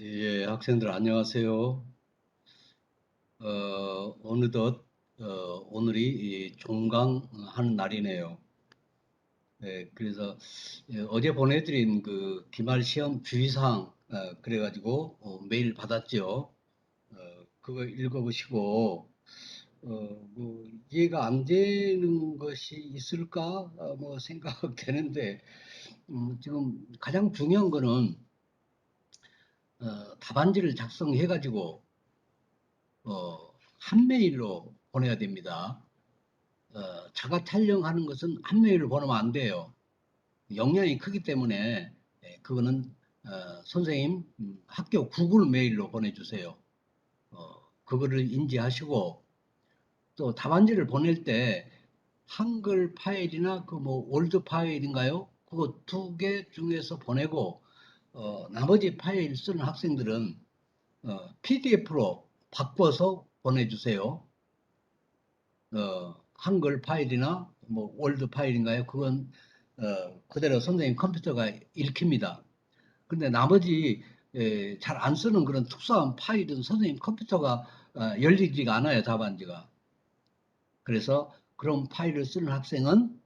예, 학생들 안녕하세요. 어느덧 오늘이 이 종강하는 날이네요. 그래서 어제 보내드린 그 기말 시험 주의사항 그래가지고 메일 받았죠. 그거 읽어보시고 뭐 이해가 안 되는 것이 있을까 뭐 생각되는데 지금 가장 중요한 거는 답안지를 작성해가지고 한 메일로 보내야 됩니다. 자가 촬영하는 것은 한 메일로 보내면 안 돼요. 용량이 크기 때문에 그거는 선생님 학교 구글 메일로 보내주세요. 그거를 인지하시고 또 답안지를 보낼 때 한글 파일이나 그 뭐 월드 파일인가요? 그거 두 개 중에서 보내고 나머지 파일 쓰는 학생들은 PDF로 바꿔서 보내주세요. 한글 파일이나 뭐 월드 파일인가요? 그건 그대로 선생님 컴퓨터가 읽힙니다. 근데 나머지 잘 안 쓰는 그런 특수한 파일은 선생님 컴퓨터가 열리지가 않아요, 답안지가. 그래서 그런 파일을 쓰는 학생은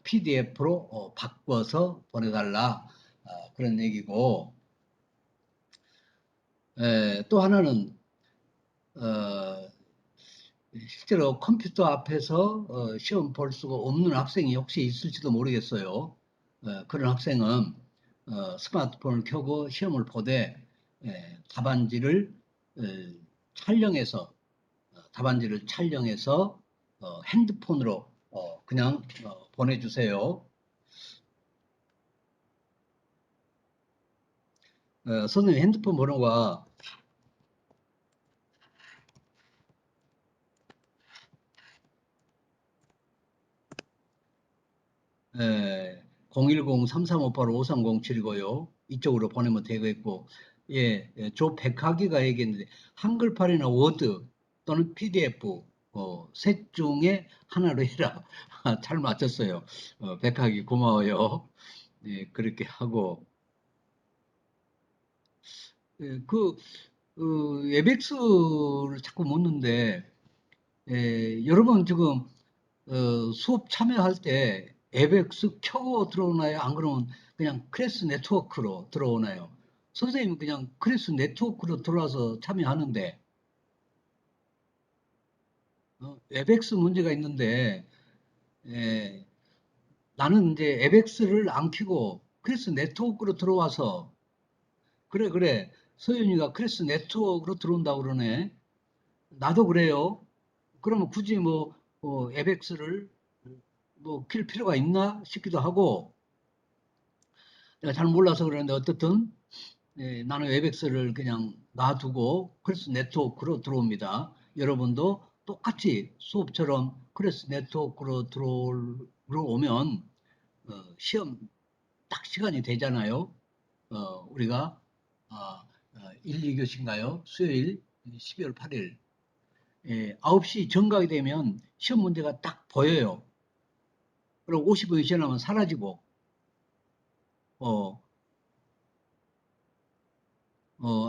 PDF로 바꿔서 보내달라 그런 얘기고 또 하나는 어, 실제로 컴퓨터 앞에서 시험 볼 수가 없는 학생이 혹시 있을지도 모르겠어요. 그런 학생은 스마트폰을 켜고 시험을 보되 답안지를 촬영해서 답안지를 촬영해서 핸드폰으로 그냥 보내주세요. 선생님 핸드폰 번호가 010-3358-5307이고요. 이쪽으로 보내면 되겠고, 조 백학기가 얘기했는데, 한글판이나 워드 또는 PDF, 셋 중에 하나로 해라. 잘 맞췄어요. 백학기 고마워요. 그렇게 하고, 그, 웨백스를 자꾸 묻는데, 여러분 지금 수업 참여할 때 앱엑스 켜고 들어오나요? 안 그러면 그냥 크래스 네트워크로 들어오나요? 선생님은 그냥 크래스 네트워크로 들어와서 참여하는데 앱엑스 문제가 있는데 에, 나는 이제 앱엑스를 안 켜고 크래스 네트워크로 들어와서 그래 그래 서윤이가 크래스 네트워크로 들어온다고 그러네. 나도 그래요. 그러면 굳이 뭐 앱엑스를 뭐 킬 필요가 있나 싶기도 하고 내가 잘 몰라서 그러는데 어떻든 나는 웨백스를 그냥 놔두고 크레스 네트워크로 들어옵니다. 여러분도 똑같이 수업처럼 크레스 네트워크로 들어오면 시험 딱 시간이 되잖아요. 우리가 1, 2교시인가요? 수요일 12월 8일 9시 정각이 되면 시험 문제가 딱 보여요. 그리고 50분 지나면 사라지고 어,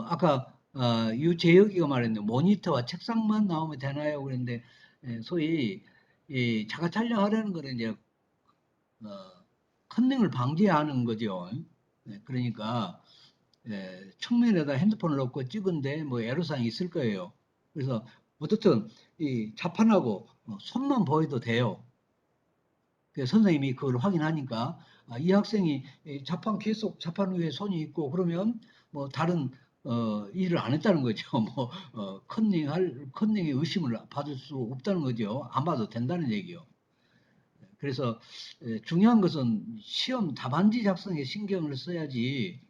아까 유재혁이가 말했는데 모니터와 책상만 나오면 되나요? 그랬는데 소위 이 자가 촬영하려는 거는 이제 컨닝을 방지하는 거죠. 그러니까 측면에다 핸드폰을 놓고 찍은데 뭐 애로사항이 있을 거예요. 그래서 어떻든 이 자판하고 손만 보여도 돼요. 선생님이 그걸 확인하니까 이 학생이 자판 계속 자판 위에 손이 있고 그러면 뭐 다른 일을 안 했다는 거죠. 뭐 컨닝의 의심을 받을 수 없다는 거죠. 안 봐도 된다는 얘기요. 그래서 중요한 것은 시험 답안지 작성에 신경을 써야지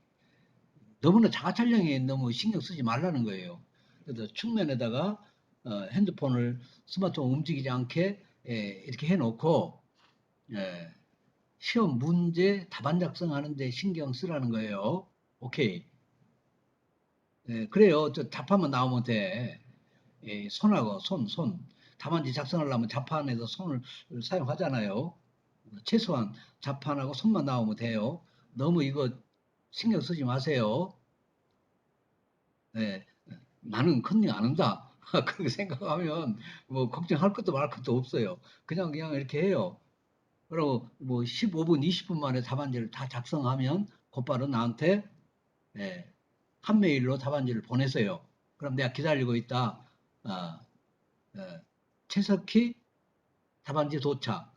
너무나 자가 촬영에 너무 신경 쓰지 말라는 거예요. 그래서 측면에다가 핸드폰을 스마트폰 움직이지 않게 이렇게 해놓고 예, 시험 문제 답안 작성하는데 신경 쓰라는 거예요. 오케이. 그래요. 저 자판만 나오면 돼. 손하고 손. 답안지 작성하려면 자판에서 손을 사용하잖아요. 최소한 자판하고 손만 나오면 돼요. 너무 이거 신경 쓰지 마세요. 예, 나는 컨닝 안 한다. 그렇게 생각하면 뭐 걱정할 것도 말 것도 없어요. 그냥 이렇게 해요. 그리고 뭐 15분, 20분 만에 답안지를 다 작성하면 곧바로 나한테 예, 한 메일로 답안지를 보내세요. 그럼 내가 기다리고 있다. 아, 예, 최석희 답안지 도착.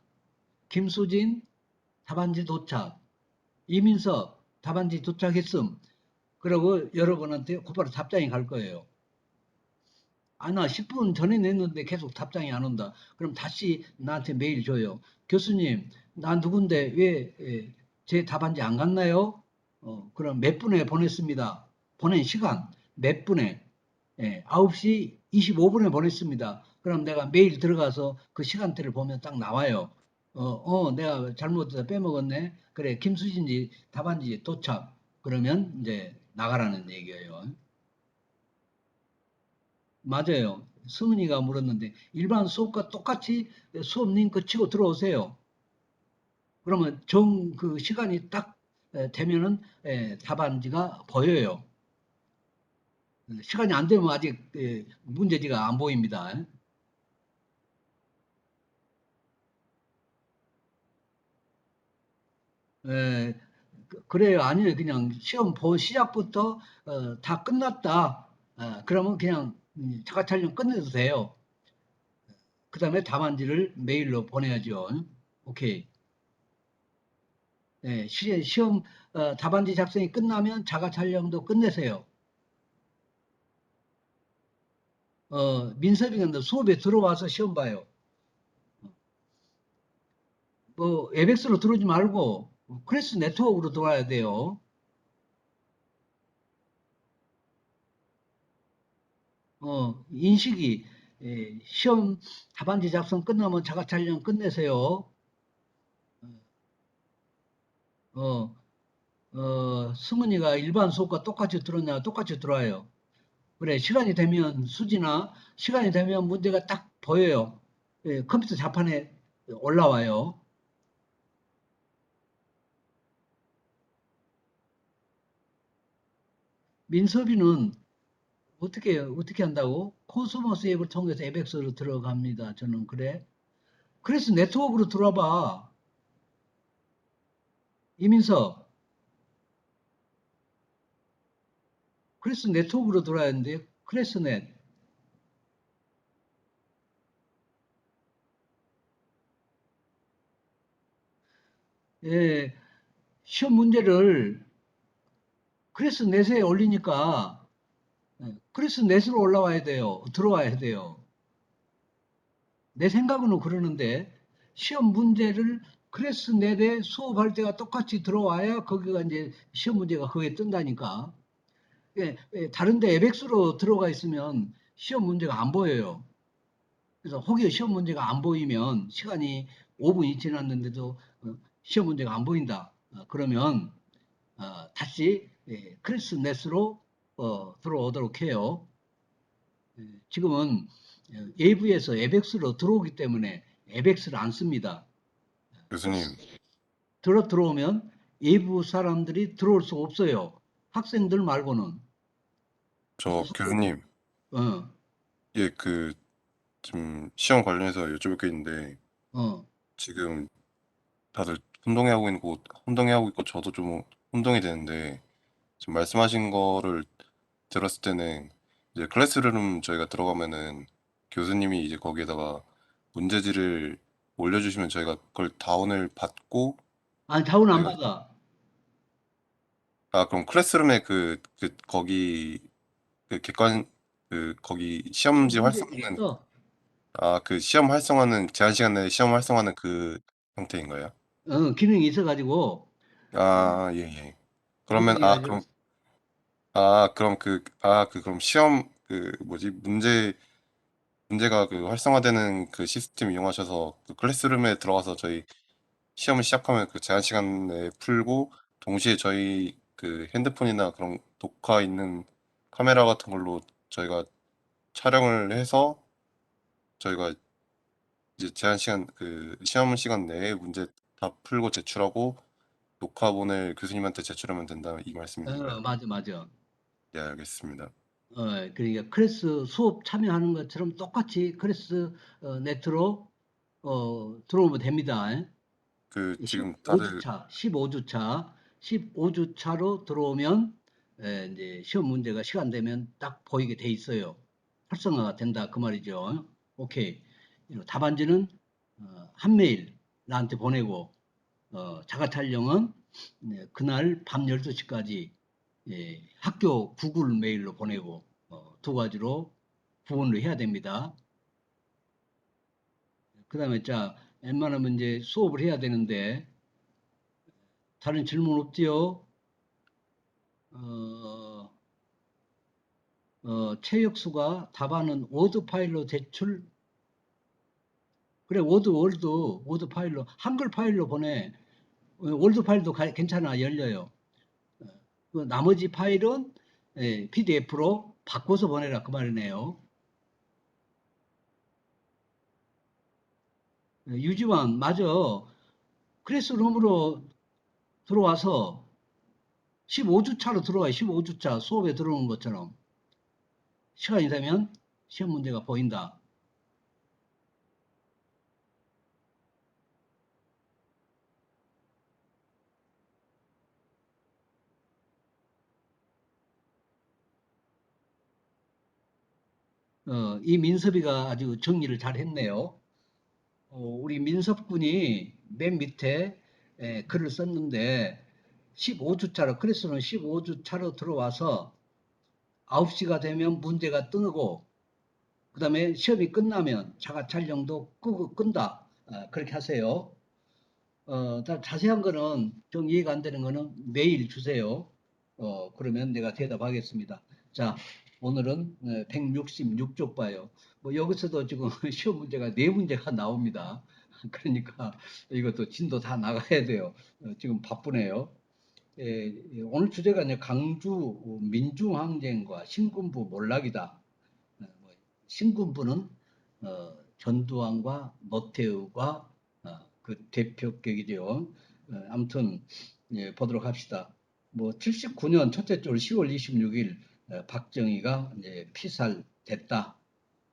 김수진 답안지 도착. 이민석 답안지 도착했음. 그리고 여러분한테 곧바로 답장이 갈 거예요. 아, 나 10분 전에 냈는데 계속 답장이 안 온다. 그럼 다시 나한테 메일 줘요. 교수님, 나 누군데 왜 제 답안지 안 갔나요? 그럼 몇 분에 보냈습니다. 보낸 시간 몇 분에? 9시 25분에 보냈습니다. 그럼 내가 메일 들어가서 그 시간대를 보면 딱 나와요. 내가 잘못해서 빼먹었네. 그래, 김수진지 답안지 도착. 그러면 이제 나가라는 얘기예요. 맞아요. 승은이가 물었는데 일반 수업과 똑같이 수업 링크 치고 들어오세요. 그러면 그 시간이 딱 되면은 답안지가 보여요. 시간이 안 되면 아직 문제지가 안 보입니다. 에, 그래요. 아니에요. 그냥 시험 시작부터 다 끝났다. 그러면 그냥 자가 촬영 끝내도 돼요. 그 다음에 답안지를 메일로 보내야죠. 오케이. 시험 답안지 작성이 끝나면 자가 촬영도 끝내세요. 민섭이가 수업에 들어와서 시험 봐요. 뭐 앱엑스로 들어오지 말고 크래스 네트워크로 들어와야 돼요. 인식이 시험 답안지 작성 끝나면 자가 촬영 끝내세요. 어, 승은이가 일반 수업과 똑같이 들었냐? 똑같이 들어와요. 그래, 시간이 되면 수지나 시간이 되면 문제가 딱 보여요. 컴퓨터 자판에 올라와요. 민섭이는 어떻게 한다고? 코스모스 앱을 통해서 앱엑스로 들어갑니다. 저는 그래. 그래서 네트워크로 들어와봐. 이민석. 그래서 네트워크로 들어와야 하는데, 크레스넷. 예, 시험 문제를 크레스넷에 올리니까, 크레스넷으로 올라와야 돼요. 들어와야 돼요. 내 생각으로 그러는데, 시험 문제를 크레스넷에 수업할 때가 똑같이 들어와야 거기가 이제 시험 문제가 거기에 뜬다니까. 다른데 에벡스로 들어가 있으면 시험 문제가 안 보여요. 그래서 혹여 시험 문제가 안 보이면 시간이 5분이 지났는데도 시험 문제가 안 보인다. 그러면 다시 크리스넷으로 들어오도록 해요. 지금은 외부에서 에벡스로 들어오기 때문에 에벡스를 안 씁니다. 교수님, 들어오면 외부 사람들이 들어올 수 없어요. 학생들 말고는. 그래서 저 교수님, 어, 예, 지금 시험 관련해서 여쭤볼 게 있는데, 어. 지금 다들 혼동해하고 있고, 저도 좀 혼동이 되는데, 지금 말씀하신 거를 들었을 때는, 이제 클래스룸 저희가 들어가면은, 교수님이 이제 거기에다가 문제지를 올려주시면 저희가 그걸 다운을 받고, 아니, 다운 안 저희가, 받아. 그럼 클래스룸에 거기, 거기 시험 시험지 문제 활성하는 있어. 시험 활성화는 제한 시간 내에 시험 활성화는 그 형태인가요? 기능이 있어가지고, 예, 예. 그러면 기능이 아주, 그럼 시험 뭐지 문제가 활성화되는 그 시스템 이용하셔서 그 클래스룸에 들어가서 저희 시험을 시작하면 그 제한 시간 내에 풀고 동시에 저희 그 핸드폰이나 그런 녹화 있는 카메라 같은 걸로 저희가 촬영을 해서 저희가 이제 제한 시간 시험 시간 내에 문제 다 풀고 제출하고 녹화본을 교수님한테 제출하면 된다 이 말씀이신가요? 맞아, 맞아. 네, 알겠습니다. 그러니까 클래스 수업 참여하는 것처럼 똑같이 클래스 네트로 들어오면 됩니다. 그 지금 다들 15주차, 15주차, 15주차로 들어오면 이제 시험 문제가 시간 되면 딱 보이게 돼 있어요. 활성화가 된다 그 말이죠. 오케이. 답안지는 한 메일 나한테 보내고 자가 촬영은 그날 밤 12시까지 학교 구글 메일로 보내고 두 가지로 구분을 해야 됩니다. 그 다음에 자 웬만하면 이제 수업을 해야 되는데 다른 질문 없지요? 어, 최역수가 답안은 워드 파일로 제출. 그래, 워드 파일로, 한글 파일로 보내. 워드 파일도 괜찮아, 열려요. 그 나머지 파일은 PDF로 바꿔서 보내라, 그 말이네요. 유지환, 맞아. 클래스룸으로 들어와서 15주차로 들어와요, 15주차. 수업에 들어오는 것처럼. 시간이 되면 시험 문제가 보인다. 이 민섭이가 아주 정리를 잘 했네요. 우리 민섭군이 맨 밑에 글을 썼는데 15주차로 클래스는 15주차로 들어와서 9시가 되면 문제가 뜨고 그 다음에 시험이 끝나면 자가 촬영도 끄고 끈다. 그렇게 하세요. 자세한 거는 좀 이해가 안 되는 거는 메일 주세요. 그러면 내가 대답하겠습니다. 자, 오늘은 166쪽 봐요. 뭐 여기서도 지금 시험 문제가 4문제가 나옵니다. 그러니까 이것도 진도 다 나가야 돼요. 지금 바쁘네요. 오늘 주제가 이제 강주 민중항쟁과 신군부 몰락이다. 뭐 신군부는 전두환과 노태우가 그 대표격이죠. 아무튼 보도록 합시다. 뭐 79년 첫째 주 10월 26일 박정희가 이제 피살됐다.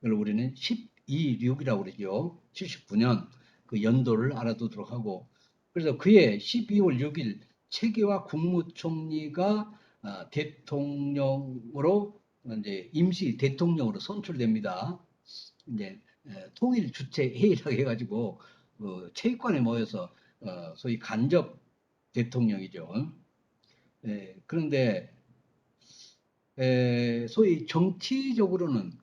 그걸 우리는 12.6이라고 그러죠. 79년 그 연도를 알아두도록 하고 그래서 그해 12월 6일 최계화 국무총리가 대통령으로 이제 임시 대통령으로 선출됩니다. 이제 통일 주체 회의라고 해가지고 체육관에 모여서 소위 간접 대통령이죠. 그런데 소위 정치적으로는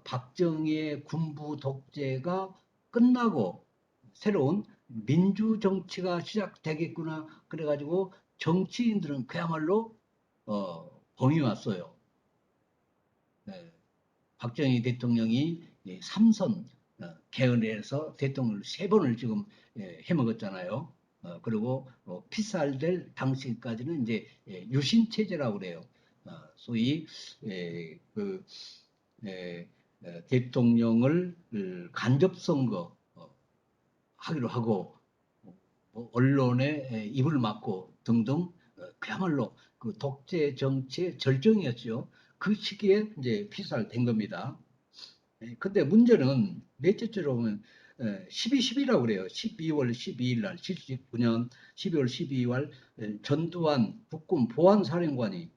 박정희의 군부 독재가 끝나고 새로운 민주 정치가 시작되겠구나 그래가지고 정치인들은 그야말로 봉이 왔어요. 박정희 대통령이 3선 개헌해서 대통령을 3번을 지금 해먹었잖아요. 그리고 피살될 당시까지는 이제 유신 체제라고 그래요. 소위 그 대통령을 간접 선거 하기로 하고 뭐 언론에 입을 막고 등등 그야말로 그 독재 정치의 절정이었죠. 그 시기에 이제 피살된 겁니다. 근데 문제는 넷째 주로 보면 12.12라고 그래요. 12월 12일 날 79년 12월 12일 전두환 국군 보안사령관이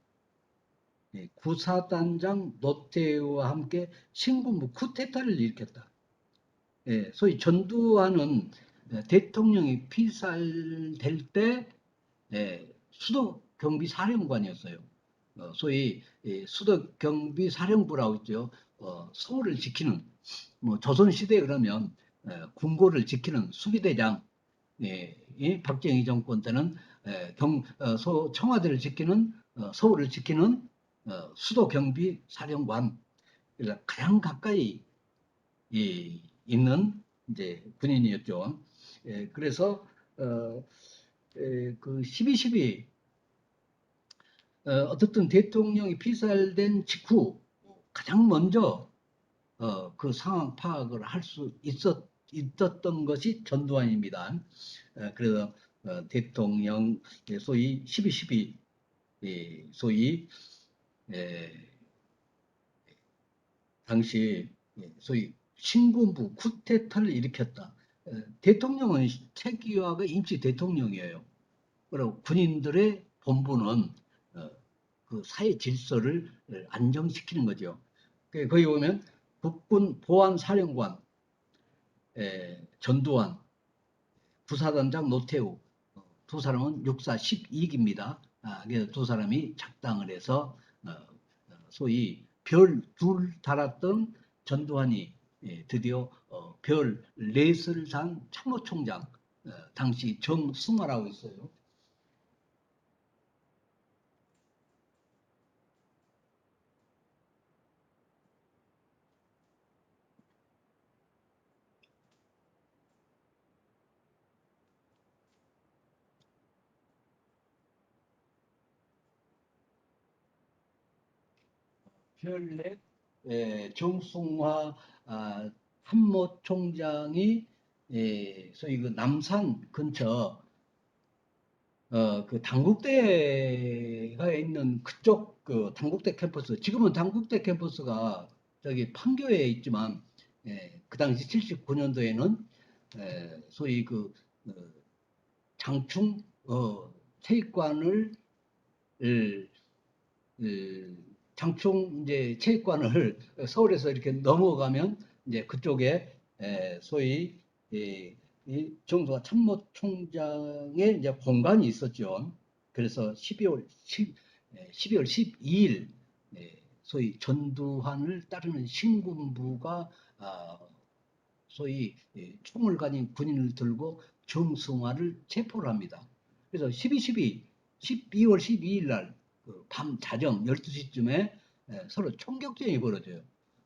구사단장 노태우와 함께 신군부 쿠데타를 일으켰다. 소위 전두환은 대통령이 피살될 때 수도 경비 사령관이었어요. 소위 수도 경비 사령부라고 있죠. 서울을 지키는 뭐 조선 시대에 그러면 궁궐을 지키는 수비대장, 이 박정희 정권 때는 청와대를 지키는 서울을 지키는 수도 경비 사령관, 그래서 가장 가까이 있는 이제 군인이었죠. 그래서 그 12.12 어떻든 대통령이 피살된 직후 가장 먼저 그 상황 파악을 할 수 있었던 것이 전두환입니다. 그래서 대통령 소위 12.12 소위 당시 소위 신군부 쿠데타를 일으켰다. 대통령은 최기화가 임시 대통령이에요. 그리고 군인들의 본부는 그 사회 질서를 안정시키는 거죠. 거기 보면 국군 보안사령관 전두환, 부사단장 노태우 두 사람은 육사 12기입니다. 그래서 두 사람이 작당을 해서 소위 별 둘 달았던 전두환이 드디어 별 넷을 단 참모총장 당시 정승화라고 있어요. 별넷 정승화 참모총장이 소위 그 남산 근처 그 당국대가 있는 그쪽 그 당국대 캠퍼스, 지금은 당국대 캠퍼스가 저기 판교에 있지만, 그 당시 79년도에는 소위 그 어, 장충 체육관을 장충 이제 체육관을 서울에서 이렇게 넘어가면 이제 그쪽에 소위 이 정도가 참모총장의 이제 공간이 있었죠. 그래서 12월 12일 소위 전두환을 따르는 신군부가 소위 총을 가진 군인을 들고 정승화를 체포를 합니다. 그래서 12월 12일 날밤 자정 12시쯤에 서로 총격전이 벌어져요.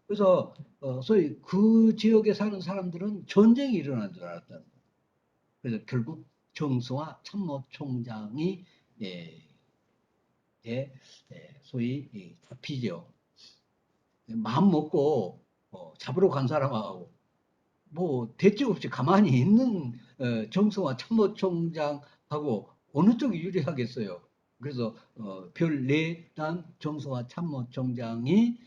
그래서 소위 그 지역에 사는 사람들은 전쟁이 일어난 줄 알았다는 거예요. 그래서 결국 정승화 참모총장이 예, 소위 잡히죠. 마음 먹고 잡으러 간 사람하고 뭐 대책 없이 가만히 있는 정성화 참모총장하고 어느 쪽이 유리하겠어요. 그래서 별 4단 정성화 참모총장이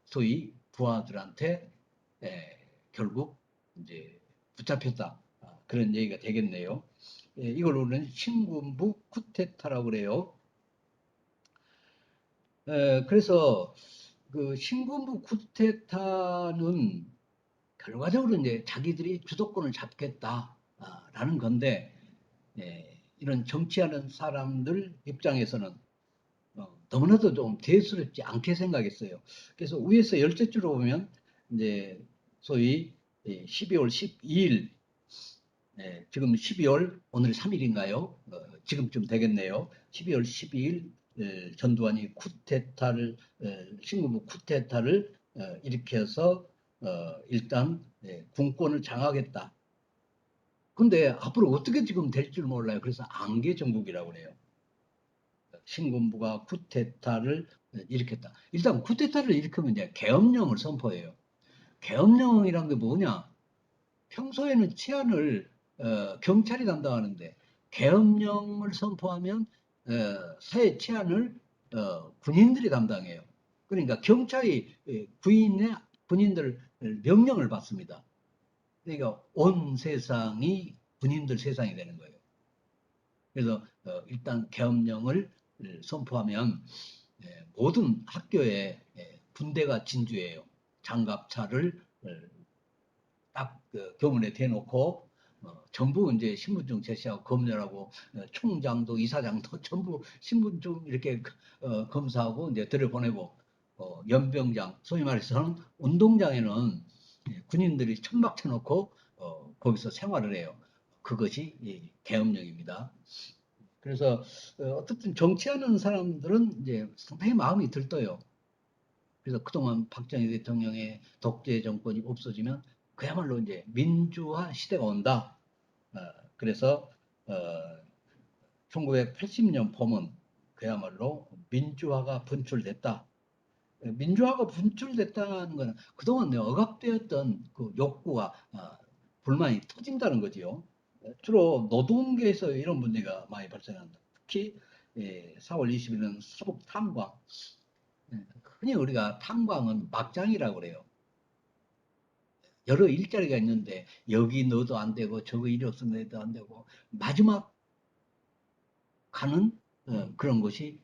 소위 부하들한테 결국 이제 붙잡혔다. 그런 얘기가 되겠네요. 이걸 우리는 신군부 쿠데타라고 그래요. 그래서 그 신군부 쿠데타는 결과적으로 이제 자기들이 주도권을 잡겠다라는 건데, 이런 정치하는 사람들 입장에서는 너무나도 좀 대수롭지 않게 생각했어요. 그래서 위에서 열째 줄로 보면 이제 소위 12월 12일, 지금 12월 오늘 3일인가요? 지금쯤 되겠네요. 12월 12일 전두환이 쿠데타를 신군부 쿠데타를 일으켜서 일단 군권을 장악했다. 근데 앞으로 어떻게 지금 될 줄 몰라요. 그래서 안개 정국이라고 해요. 신군부가 쿠데타를 일으켰다. 일단 쿠데타를 일으키면 이제 계엄령을 선포해요. 계엄령이란 게 뭐냐? 평소에는 치안을 경찰이 담당하는데 계엄령을 선포하면 사회 치안을 군인들이 담당해요. 그러니까 경찰이 군인들 명령을 받습니다. 그러니까 온 세상이 군인들 세상이 되는 거예요. 그래서 일단 계엄령을 선포하면 모든 학교에 군대가 진주해요. 장갑차를 딱그 교문에 대놓고 전부 이제 신분증 제시하고 검열하고 총장도 이사장도 전부 신분증 이렇게 검사하고 이제 들여보내고 연병장 소위 말해서 운동장에는 군인들이 천막 쳐놓고 거기서 생활을 해요. 그것이 계엄령입니다. 그래서 어떻든 정치하는 사람들은 이제 상당히 마음이 들떠요. 그래서 그동안 박정희 대통령의 독재 정권이 없어지면 그야말로 이제 민주화 시대가 온다. 그래서 1980년 봄은 그야말로 민주화가 분출됐다. 민주화가 분출됐다는 것은 그동안 억압되었던 그 욕구와 불만이 터진다는 거지요. 주로 노동계에서 이런 문제가 많이 발생한다. 특히 4월 20일은 사법 탐방, 흔히 우리가 탐방은 막장이라고 그래요. 여러 일자리가 있는데 여기 넣어도 안 되고 저거 이리 없으면 넣어도 안 되고 마지막 가는 그런 것이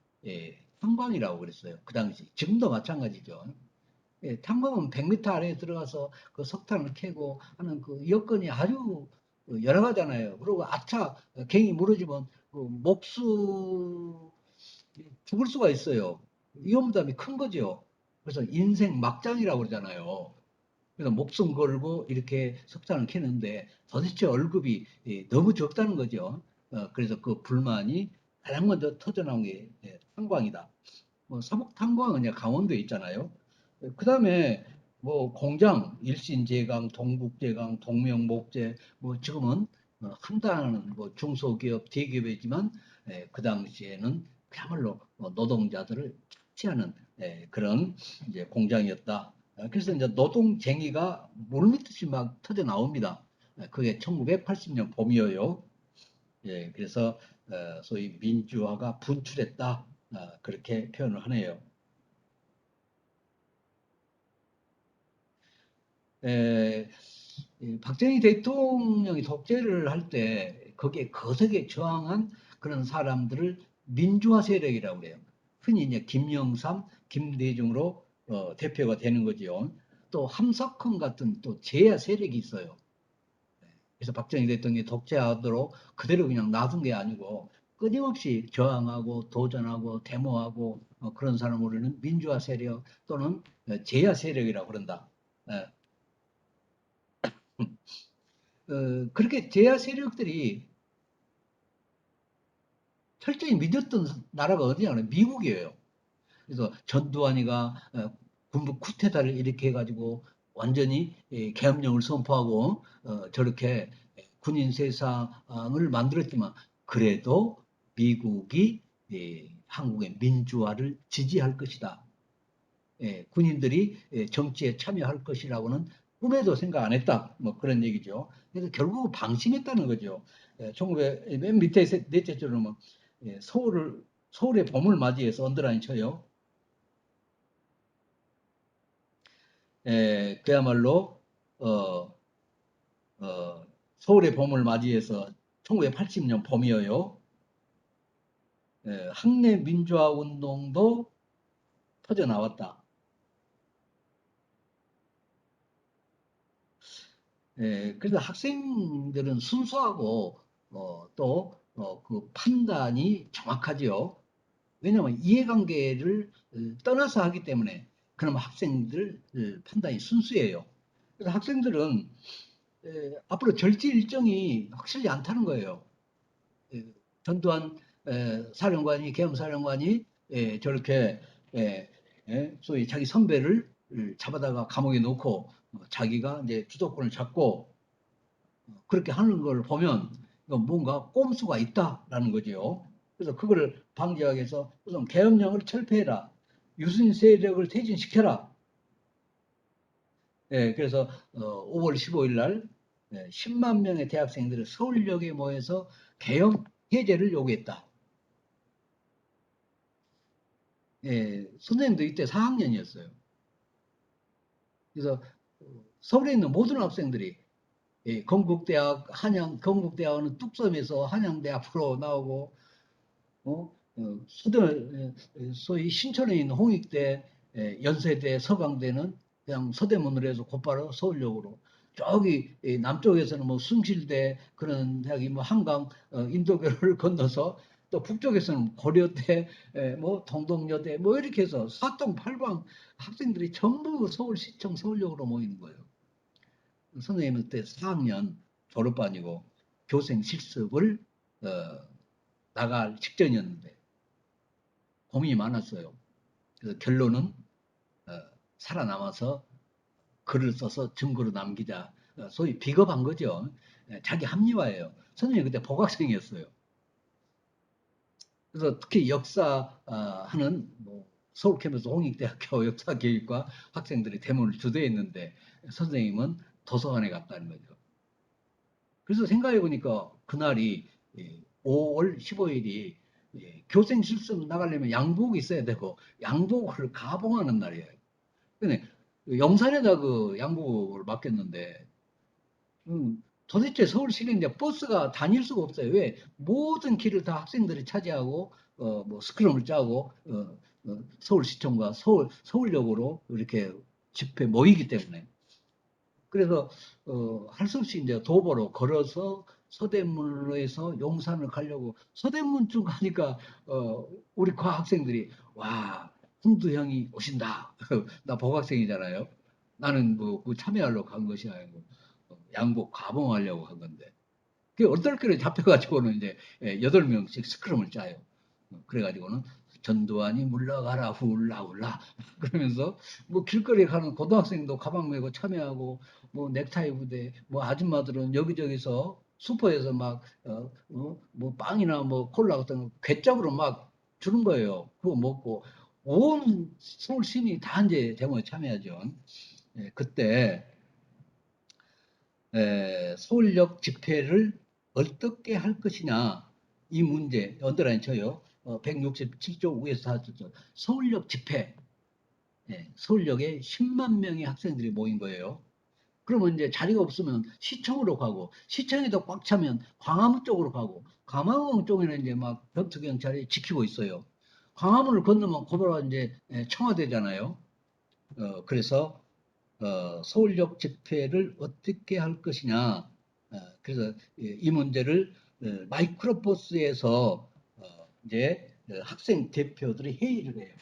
탐방이라고 그랬어요. 그 당시. 지금도 마찬가지죠. 탐방은 100m 안에 들어가서 그 석탄을 캐고 하는 그 여건이 아주 열악하잖아요. 그리고 아차 갱이 무너지면 그 목수 죽을 수가 있어요. 위험담이 큰 거죠. 그래서 인생 막장이라고 그러잖아요. 그래서 목숨 걸고 이렇게 석탄을 캐는데 도대체 월급이 너무 적다는 거죠. 그래서 그 불만이 가장 먼저 터져나온 게 탄광이다. 뭐 사목탄광은 그냥 강원도에 있잖아요. 그 다음에 뭐 공장, 일신제강, 동국제강, 동명목재, 뭐 지금은 한다는 뭐 중소기업, 대기업이지만 그 당시에는 그야말로 노동자들을 착취하는 그런 이제 공장이었다. 그래서 이제 노동쟁의가 물밀듯이 막 터져 나옵니다. 그게 1980년 봄이에요. 예, 그래서 소위 민주화가 분출했다. 그렇게 표현을 하네요. 에, 박정희 대통령이 독재를 할 때 거기에 거세게 저항한 그런 사람들을 민주화 세력이라고 그래요. 흔히 이제 김영삼, 김대중으로 대표가 되는 거죠. 또 함석헌 같은 또 제야 세력이 있어요. 그래서 박정희 대통령이 독재하도록 그대로 그냥 놔둔 게 아니고 끊임없이 저항하고 도전하고 데모하고 그런 사람을 우리는 민주화 세력 또는 제야 세력이라고 그런다. 예. 그렇게 제야 세력들이 철저히 믿었던 나라가 어디냐면 미국이에요. 그래서 전두환이가 군부 쿠데타를 일으켜 가지고 완전히 계엄령을 선포하고 저렇게 군인 세상을 만들었지만 그래도 미국이 한국의 민주화를 지지할 것이다. 군인들이 정치에 참여할 것이라고는 꿈에도 생각 안 했다. 뭐 그런 얘기죠. 그래서 결국 방심했다는 거죠. 1900, 맨 밑에 넷째 줄은 뭐 서울의 봄을 맞이해서 언더라인 쳐요. 그야말로 어, 서울의 봄을 맞이해서 1980년 봄이에요. 학내 민주화 운동도 터져 나왔다. 그래서 학생들은 순수하고 또그 판단이 정확하지요. 왜냐하면 이해관계를 떠나서 하기 때문에 그럼 학생들 판단이 순수해요. 그래서 학생들은 앞으로 절제 일정이 확실히 않다는 거예요. 에, 전두환 사령관이 계엄사령관이 저렇게 소위 자기 선배를 잡아다가 감옥에 놓고 자기가 이제 주도권을 잡고 그렇게 하는 걸 보면 뭔가 꼼수가 있다라는 거죠. 그래서 그걸 방지하기 위해서 우선 계엄령을 철폐해라. 유신 세력을 퇴진시켜라. 그래서 5월 15일 날 10만 명의 대학생들을 서울역에 모여서 계엄 해제를 요구했다. 선생님도 이때 4학년이었어요. 그래서 서울에 있는 모든 학생들이 건국대학 건국대학은 뚝섬에서 한양대 앞으로 나오고 소위 신촌에 있는 홍익대, 연세대, 서강대는 그냥 서대문으로 해서 곧바로 서울역으로. 저기 남쪽에서는 뭐 숭실대 그런 대학이 뭐 한강 인도교를 건너서 또 북쪽에서는 고려대, 뭐 동덕여대 뭐 이렇게 해서 사동 팔방 학생들이 전부 서울시청 서울역으로 모이는 거예요. 선생님은 그때 4학년 졸업반이고 교생 실습을 어, 나갈 직전이었는데 고민이 많았어요. 그래서 결론은 어, 살아남아서 글을 써서 증거로 남기자. 소위 비겁한 거죠. 자기 합리화예요. 선생님이 그때 복학생이었어요. 그래서 특히 역사 하는 뭐 서울 캠퍼스 홍익대학교 역사교육과 학생들이 대문을 주도했는데 선생님은 도서관에 갔다는 거죠. 그래서 생각해 보니까 그날이 5월 15일이 예, 교생 실습 나가려면 양복이 있어야 되고 양복을 가봉하는 날이에요. 근데 용산에다 그 양복을 맡겼는데 도대체 서울 시내 이제 버스가 다닐 수가 없어요. 왜? 모든 길을 다 학생들이 차지하고 뭐 스크럼을 짜고 서울시청과 서울역으로 이렇게 집회 모이기 때문에 그래서 할 수 없이 이제 도보로 걸어서 서대문으로 해서 용산을 가려고 서대문 쪽 가니까 우리 과학생들이 와 훈두 형이 오신다. 나 복학생이잖아요. 나는 뭐 참여하려고 간 것이 아니고 양복 가봉하려고 한 건데 그 얼떨결에 잡혀가지고는 이제 8명씩 스크럼을 짜요. 그래가지고는 전두환이 물러가라 훌라훌라 그러면서 뭐 길거리에 가는 고등학생도 가방 메고 참여하고 뭐 넥타이 부대 뭐 아줌마들은 여기저기서 슈퍼에서 뭐 빵이나 뭐 콜라 같은 거 괴짝으로 막 주는 거예요. 그거 먹고 온 서울 시민이 다 이제 데모에 참여하죠. 그때 서울역 집회를 어떻게 할 것이냐 이 문제 언더라인 쳐요. 167조 위에서 다 서울역 집회 서울역에 10만 명의 학생들이 모인 거예요. 그러면 이제 자리가 없으면 시청으로 가고 시청에도 꽉 차면 광화문 쪽으로 가고 광화문 쪽에는 이제 막 벽투 경찰이 지키고 있어요. 광화문을 건너면 고도로 이제 청와대잖아요. 그래서 서울역 집회를 어떻게 할 것이냐. 그래서 이 문제를 마이크로버스에서 이제 학생 대표들이 회의를 해요.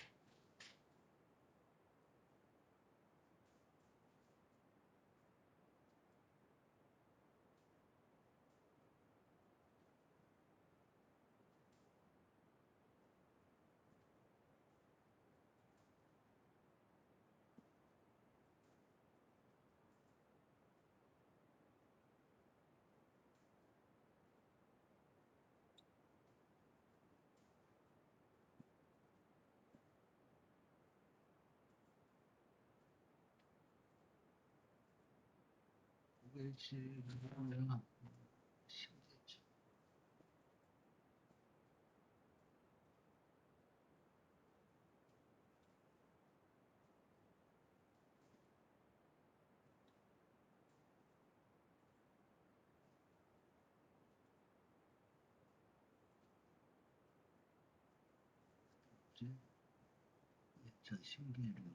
신기해요.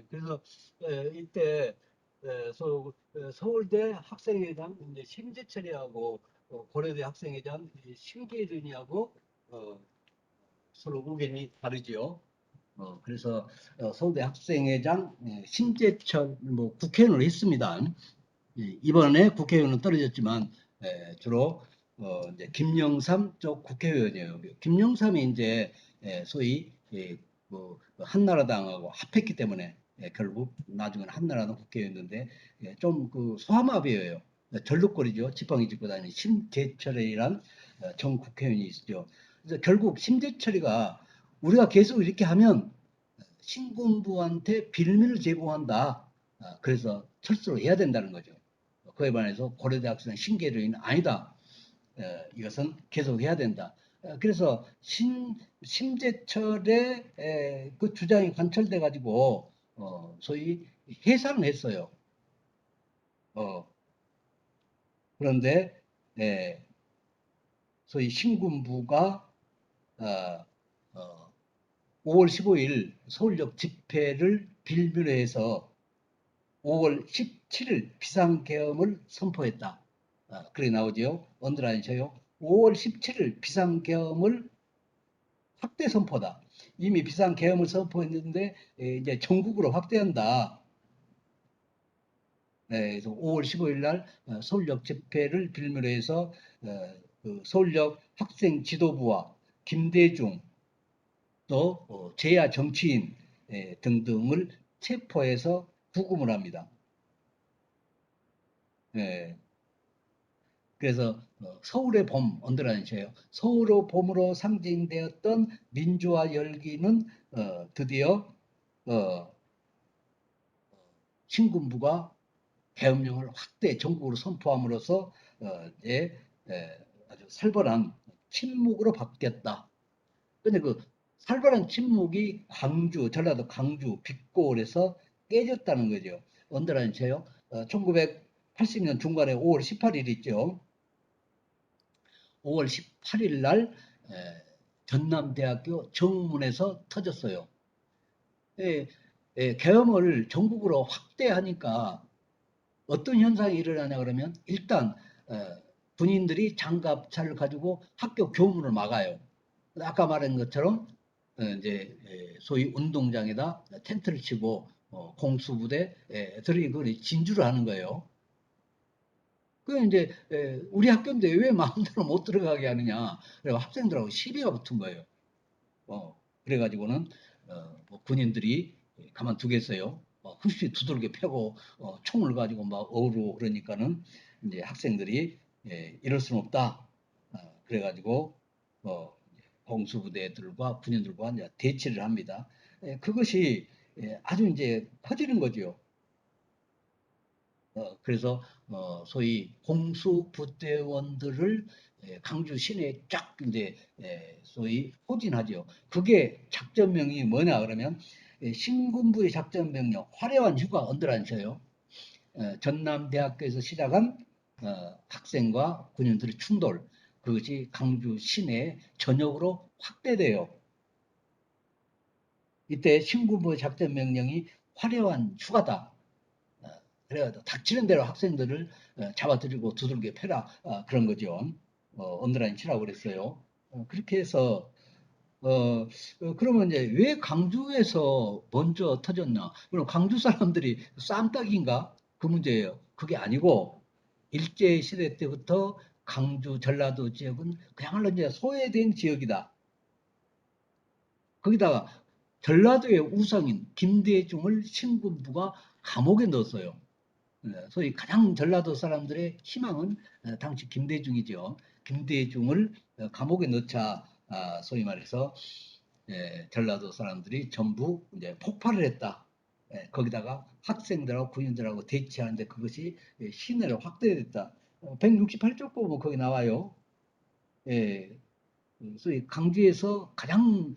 그래서 이때 서울대 학생회장 이제 심재철이하고 고려대 학생회장 신계준이하고 어, 서로 의견이 다르지요. 그래서 서울대 학생회장 신재철 뭐 국회의원을 했습니다. 이번에 국회의원은 떨어졌지만 주로 이제 김영삼 쪽 국회의원이에요. 김영삼이 이제 소위 뭐 한나라당하고 합했기 때문에 결국 나중에는 한나라당 국회의원인데 좀 그 소아마비예요. 절룩거리죠. 지팡이 짚고 다니는 심재철이란 전 국회의원이 있죠. 그래서 결국 심재철이가 우리가 계속 이렇게 하면 신군부한테 빌미를 제공한다. 그래서 철수를 해야 된다는 거죠. 그에 반해서 고려대학생 신계류는 아니다. 이것은 계속해야 된다. 그래서 심재철의 그 주장이 관철돼 가지고 소위 해산을 했어요. 그런데 소위 신군부가 어, 어, 5월 15일 서울역 집회를 빌미로 해서 5월 17일 비상계엄을 선포했다. 그렇게 나오죠. 언더라인셔요. 5월 17일 비상계엄을 확대 선포다. 이미 비상계엄을 선포했는데 이제 전국으로 확대한다. 그래서 5월 15일 날 서울역 집회를 빌미로 해서 그 서울역 학생 지도부와 김대중 또 제야 정치인 등등을 체포해서 구금을 합니다. 예, 그래서 서울의 봄 언더라인이에요. 서울의 봄으로 상징되었던 민주화 열기는 드디어 어, 신군부가 계엄령을 확대 전국으로 선포함으로써 이제 아주 살벌한 침묵으로 바뀌었다. 근데 그 살벌한 침묵이 광주, 전라도 광주 빛골에서 깨졌다는 거죠. 언더라인 채요. 1980년 중간에 5월 18일 있죠. 5월 18일 날 전남대학교 정문에서 터졌어요. 예, 계엄을 전국으로 확대하니까 어떤 현상이 일어나냐 그러면 일단 군인들이 장갑차를 가지고 학교 교문을 막아요. 아까 말한 것처럼 이제 소위 운동장에다 텐트를 치고 공수부대 들이 진주를 하는 거예요. 그 이제 우리 학교인데 왜 마음대로 못 들어가게 하느냐. 그래서 학생들하고 시비가 붙은 거예요. 그래가지고는 뭐 군인들이 가만두겠어요. 흡시 두들겨 패고 총을 가지고 막 어우르고 그러니까는 이제 학생들이 이럴 수는 없다. 그래가지고 공수부대들과 군인들과 이제 대치를 합니다. 그것이 아주 이제 퍼지는 거죠. 그래서 소위 공수부대원들을 강주 시내에 쫙 이제 소위 포진하죠. 그게 작전명이 뭐냐 그러면 신군부의 작전명령 화려한 휴가 언더라인셔요. 전남대학교에서 시작한 학생과 군인들의 충돌 그것이 강주 시내 전역으로 확대돼요. 이때 신군부의 작전명령이 화려한 휴가다. 그래가지고 닥치는 대로 학생들을 잡아들이고 두들겨 패라 그런 거죠. 언더라인 치라고 그랬어요. 그렇게 해서 그러면 이제 왜 강주에서 먼저 터졌나? 그럼 강주 사람들이 쌈딱인가? 그 문제예요. 그게 아니고 일제 시대 때부터 강주 전라도 지역은 그야말로 이제 소외된 지역이다. 거기다가 전라도의 우상인 김대중을 신군부가 감옥에 넣었어요. 소위 가장 전라도 사람들의 희망은 당시 김대중이죠. 김대중을 감옥에 넣자 소위 말해서 전라도 사람들이 전부 이제 폭발을 했다. 거기다가 학생들하고 군인들하고 대치하는데 그것이 시내로 확대됐다. 168쪽 보면 거기 나와요. 예, 소위 강주에서 가장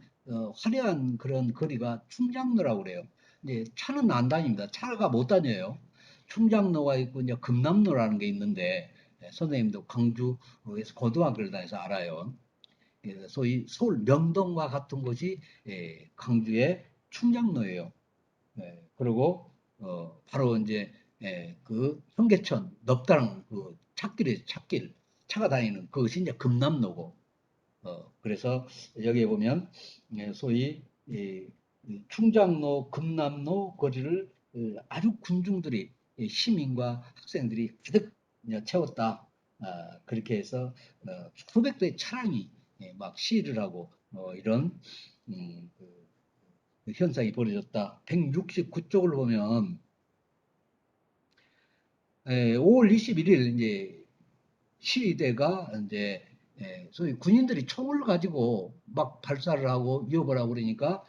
화려한 그런 거리가 충장로라고 그래요. 이제 차는 안 다닙니다. 차가 못 다녀요. 충장로가 있고 이제 금남로라는 게 있는데 선생님도 광주에서 고등학교를 다녀서 알아요. 소위 서울 명동과 같은 곳이 광주의 충장로예요. 그리고 바로 이제 그 현계천 넙다랑 그 찾길에 찾길 차가 다니는 그것이 이제 금남로고 그래서 여기에 보면 소위 충장로, 금남로 거리를 아주 군중들이 시민과 학생들이 가득 채웠다. 그렇게 해서 수백 대의 차량이 막 시위를 하고 이런 그 현상이 벌어졌다. 169쪽을 보면 5월 21일 이제 시위대가 이제 소위 군인들이 총을 가지고 막 발사를 하고 위협을 하고 그러니까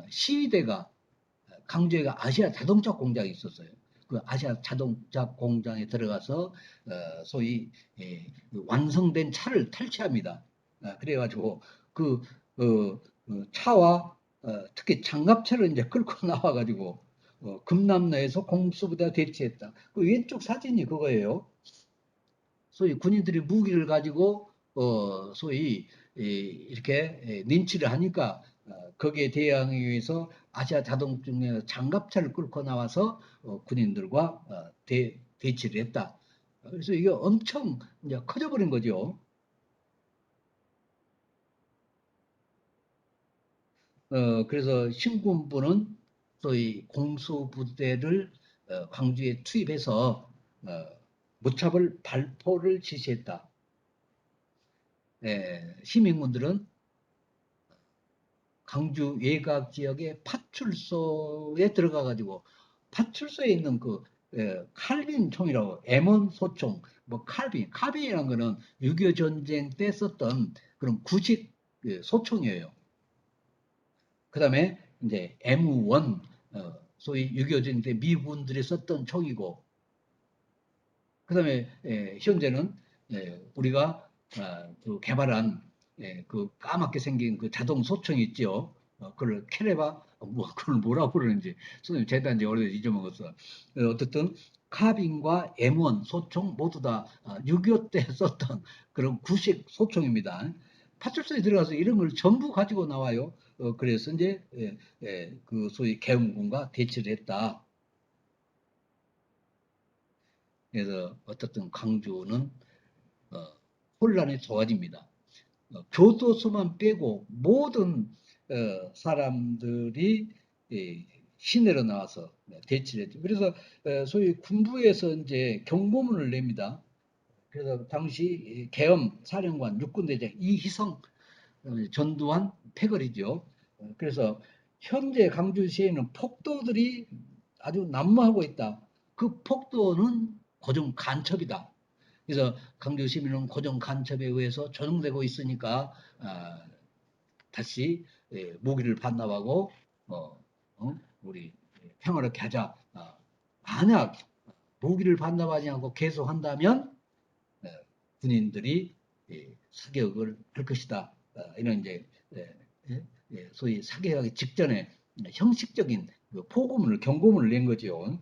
시위대가 강주에 아시아 자동차 공장이 있었어요. 그 아시아 자동차 공장에 들어가서 소위 그 완성된 차를 탈취합니다. 그래가지고 그 차와 특히 장갑차를 이제 끌고 나와가지고 금남로에서 공수부대가 대치했다. 그 왼쪽 사진이 그거예요. 소위 군인들이 무기를 가지고 소위 이렇게 린치를 하니까 거기에 대항하기 위해서 아시아 자동중에 장갑차를 끌고 나와서 군인들과 대치를 했다. 그래서 이게 엄청 이제 커져버린 거죠. 그래서 신군부는 소위 공수부대를 광주에 투입해서 무차별 발포를 지시했다. 시민군들은 광주 외곽 지역의 파출소에 들어가 가지고 파출소에 있는 그 칼빈 총이라고 M1 소총, 뭐 칼빈이라는 거는 6.25 전쟁 때 썼던 그런 구식 소총이에요. 그다음에 이제 M1 소위 6.25 전쟁 때 미군들이 썼던 총이고, 그다음에 현재는 우리가 그 개발한 그 까맣게 생긴 그 자동 소총 있죠. 그걸 캐레바 그걸 뭐라고 그러는지 선생님 제대한 지 오래돼서 잊어먹었어. 어쨌든 카빈과 M1 소총 모두 다 6.25 때 썼던 그런 구식 소총입니다. 파출소에 들어가서 이런 걸 전부 가지고 나와요. 그래서 이제 그 소위 계엄군과 대치를 했다. 그래서 어떻든 광주는 혼란이 좋아집니다. 교도소만 빼고 모든 사람들이 시내로 나와서 대치를 했죠. 그래서 소위 군부에서 이제 경고문을 냅니다. 그래서 당시 계엄 사령관 육군대장 이희성 전두환 패거리죠. 그래서 현재 광주시에는 폭도들이 아주 난무하고 있다. 그 폭도는 고정 간첩이다. 그래서 광주 시민은 고정 간첩에 의해서 조종되고 있으니까 다시 무기를 반납하고 우리 평화롭게 하자. 만약 무기를 반납하지 않고 계속한다면 군인들이 사격을 할 것이다. 이런 이제 소위 사격하기 직전에 형식적인 그 포고문을 경고문을 낸 거죠.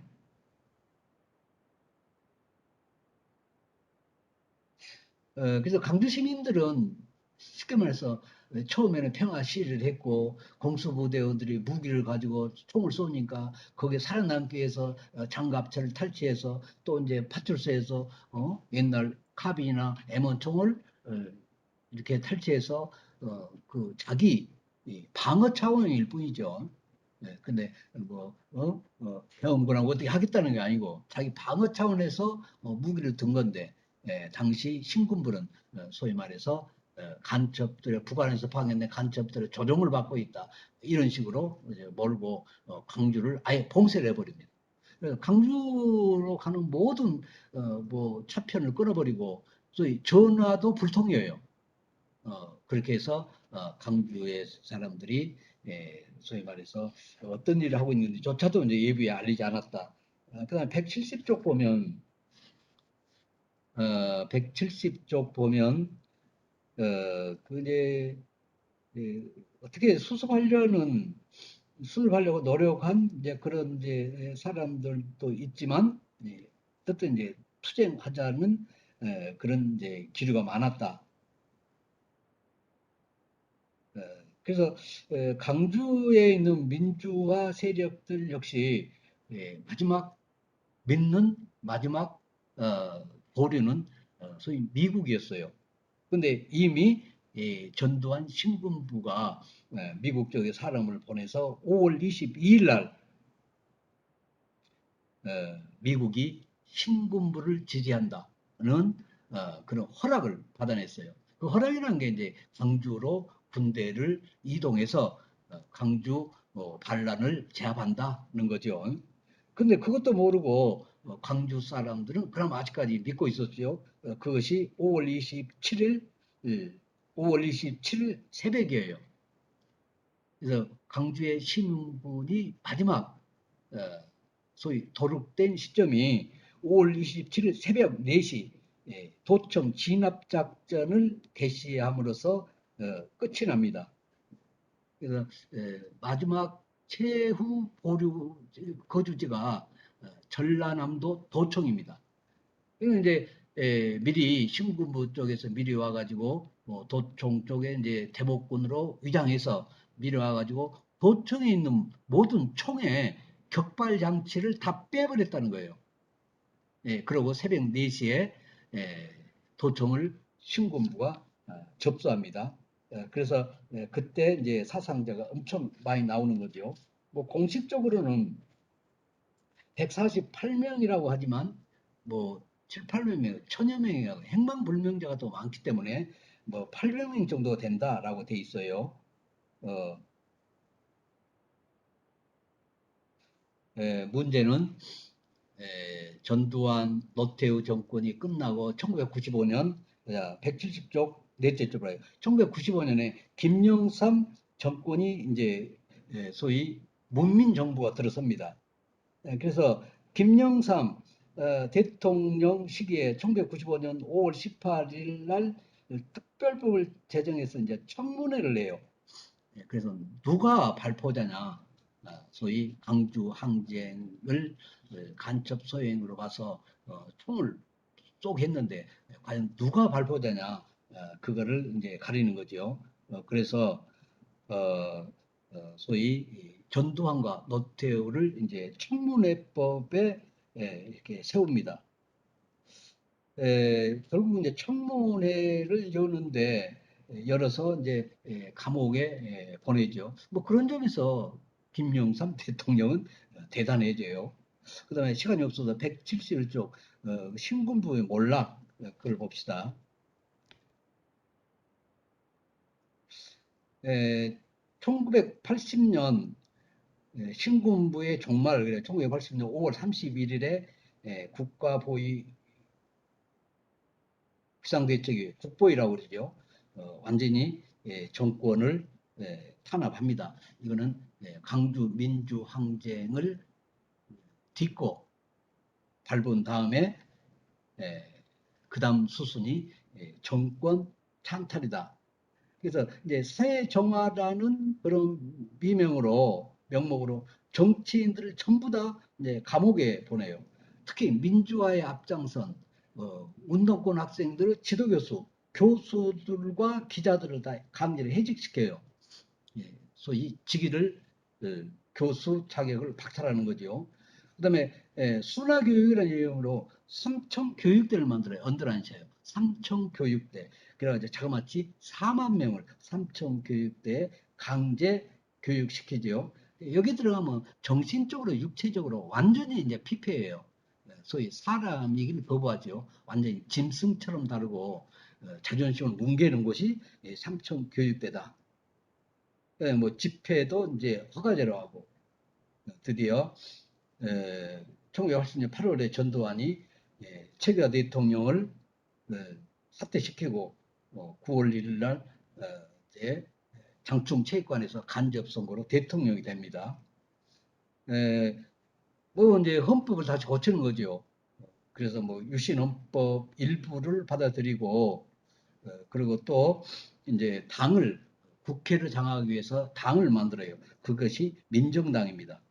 그래서 광주 시민들은 쉽게 말해서 처음에는 평화 시위를 했고 공수부대원들이 무기를 가지고 총을 쏘니까 거기에 살아남기 위해서 장갑차를 탈취해서 또 이제 파출소에서 옛날 카빈이나 M1 총을 이렇게 탈취해서 그 자기 방어 차원일 뿐이죠. 근데 병원군하고 어떻게 하겠다는 게 아니고 자기 방어 차원에서 무기를 든 건데 당시 신군부는 소위 말해서 간첩들의 북한에서 파견된 간첩들의 조종을 받고 있다 이런 식으로 이제 몰고 광주를 아예 봉쇄를 해버립니다. 그래서 광주로 가는 모든 뭐 차편을 끊어버리고 소위 전화도 불통이에요. 그렇게 해서 광주의 사람들이 소위 말해서 어떤 일을 하고 있는지조차도 이제 예비에 알리지 않았다. 그다음 170쪽 보면 170쪽 보면 그 이제 어떻게 수습하려고 노력한 이제 그런 이제 사람들도 있지만 어쨌든 이제 투쟁하자는 그런 이제 기류가 많았다. 그래서 강주에 있는 민주화 세력들 역시 마지막 믿는 마지막 보류는 소위 미국이었어요. 근데 이미 전두환 신군부가 미국 쪽에 사람을 보내서 5월 22일 날 미국이 신군부를 지지한다는 그런 허락을 받아냈어요. 그 허락이라는 게 이제 광주로 군대를 이동해서 광주 반란을 제압한다는 거죠. 근데 그것도 모르고 광주 사람들은 그럼 아직까지 믿고 있었죠. 그것이 5월 27일, 5월 27일 새벽이에요. 그래서 광주의 신군이 마지막 어, 소위 도륙된 시점이 5월 27일 새벽 4시 도청 진압작전을 개시함으로써 끝이 납니다. 그래서 마지막 최후 보류 거주지가 전라남도 도청입니다. 이건 이제 미리 신군부 쪽에서 미리 와가지고 도청 쪽에 이제 대목군으로 위장해서 미리 와가지고 도청에 있는 모든 총에 격발 장치를 다 빼버렸다는 거예요. 그리고 새벽 4시에 도청을 신군부가 접수합니다. 그래서 그때 이제 사상자가 엄청 많이 나오는 거죠. 뭐 공식적으로는 148명이라고 하지만 뭐 7, 800명, 천여 명이 행방불명자가 또 많기 때문에 뭐 800명 정도 된다라고 돼 있어요. 어, 문제는 전두환 노태우 정권이 끝나고 1995년 170쪽 넷째 쪽으로 1995년에 김영삼 정권이 이제 소위 문민정부가 들어섭니다. 그래서 김영삼 대통령 시기에 1995년 5월 18일 날 특별법을 제정해서 이제 청문회를 내요. 그래서 누가 발포자냐? 소위 광주 항쟁을 간첩 소행으로 가서 총을 쏘겠는데 과연 누가 발포자냐? 그거를 이제 가리는 거죠. 그래서 소위 전두환과 노태우를 이제 청문회법에 이렇게 세웁니다. 결국 이제 청문회를 여는데 열어서 이제 감옥에 보내죠. 뭐 그런 점에서 김영삼 대통령은 대단해져요. 그다음에 시간이 없어서 171쪽 신군부의 몰락 그걸 봅시다. 1980년 신군부의 종말, 그래 1980년 5월 31일에 국가보위 비상대책위 국보위라고 그러죠. 완전히 정권을 탄압합니다. 이거는 광주 민주항쟁을 딛고 밟은 다음에 그 다음 수순이 정권 찬탈이다. 그래서 이제 새정화라는 그런 명목으로 정치인들을 전부 다 이제 감옥에 보내요. 특히 민주화의 앞장선 운동권 학생들을 지도교수, 교수들과 기자들을 다 강제로 해직시켜요. 소위 직위를 교수 자격을 박탈하는 거죠. 그다음에 순화교육이라는 이름으로 삼청교육대를 만들어요. 언더라인셔요. 삼청교육대. 그래가지고 자그마치 4만 명을 삼청교육대에 강제 교육시키죠. 여기 들어가면 정신적으로 육체적으로 완전히 이제 피폐해요. 소위 사람이길 거부하죠. 완전히 짐승처럼 다루고 자존심을 뭉개는 곳이 삼청교육대다. 뭐 집회도 이제 허가제로 하고 드디어 1980년 8월에 전두환이 최규하 대통령을 사퇴시키고 9월 1일 날 이제 장충체육관에서 간접선거로 대통령이 됩니다. 뭐 이제 헌법을 다시 고치는 거죠. 그래서 뭐 유신헌법 일부를 받아들이고 그리고 또 이제 당을 국회를 장악하기 위해서 당을 만들어요. 그것이 민정당입니다.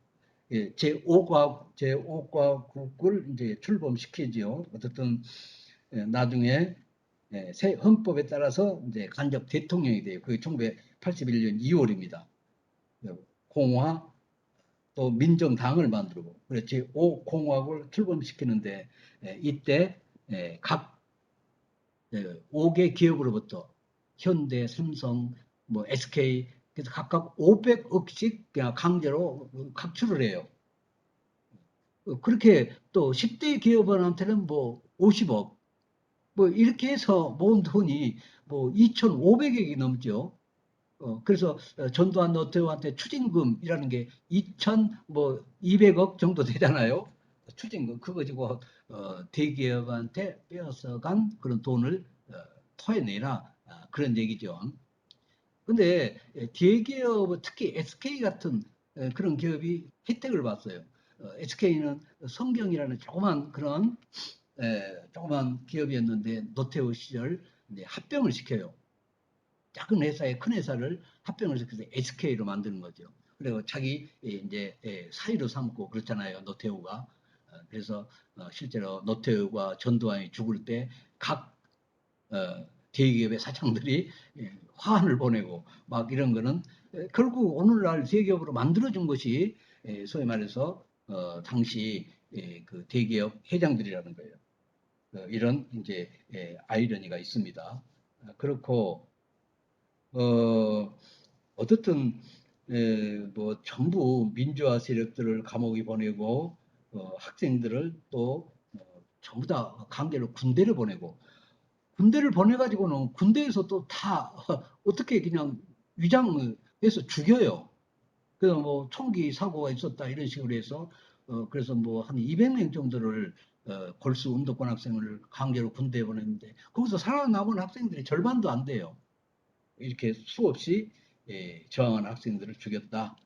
제5과국을 이제 출범시키지요. 어쨌든 나중에 새 헌법에 따라서 이제 간접 대통령이 돼요. 그게 1981년 2월입니다. 공화 또 민정당을 만들고 그래서 제5공화국을 출범시키는데 이때 각 5개 기업으로부터 현대, 삼성, 뭐 SK 그래서 각각 500억씩 그냥 강제로 각출을 해요. 그렇게 또 10대 기업원한테는 뭐 50억 뭐 이렇게 해서 모은 돈이 뭐 2,500억이 넘죠. 그래서 전두환 노태우한테 추징금이라는 게 2,200억 정도 되잖아요. 추징금 그거 가지고 대기업한테 빼앗아간 그런 돈을 토해내라 그런 얘기죠. 근데 대기업 특히 SK 같은 그런 기업이 혜택을 봤어요. SK는 성경이라는 조그만 그런 조그만 기업이었는데 노태우 시절 합병을 시켜요. 작은 회사에 큰 회사를 합병을 시켜서 SK로 만드는 거죠. 그리고 자기 이제 사위로 삼고 그렇잖아요. 노태우가. 그래서 실제로 노태우가 전두환이 죽을 때 각 대기업의 사장들이 화환을 보내고 막 이런 거는 결국 오늘날 대기업으로 만들어준 것이 소위 말해서 당시 그 대기업 회장들이라는 거예요. 이런 이제 아이러니가 있습니다. 그렇고 어떻든 뭐 전부 민주화 세력들을 감옥에 보내고 학생들을 또 전부 다 강제로 군대를 보내고 군대를 보내가지고는 군대에서 또 다 어떻게 그냥 위장해서 죽여요. 그래서 뭐 총기 사고가 있었다 이런 식으로 해서 그래서 뭐 한 200명 정도를 골수 운동권 학생을 강제로 군대에 보냈는데 거기서 살아남은 학생들이 절반도 안 돼요. 이렇게 수없이 저항한 학생들을 죽였다.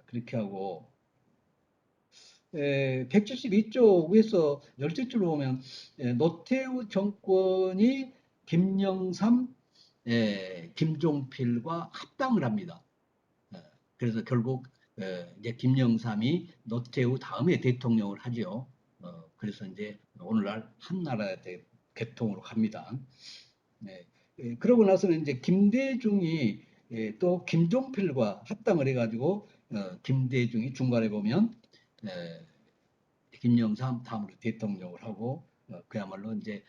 그렇게 하고 172쪽 위에서 열째 줄로 보면 노태우 정권이 김영삼, 김종필과 합당을 합니다. 그래서 결국 이제 김영삼이 노태우 다음에 대통령을 하죠. 그래서 이제 오늘날 한나라 개통으로 갑니다. 네. 그러고 나서는 이제 김대중이 또 김종필과 합당을 해가지고 김대중이 중간에 보면 에, 김영삼 다음으로 대통령을 하고 그야말로 이제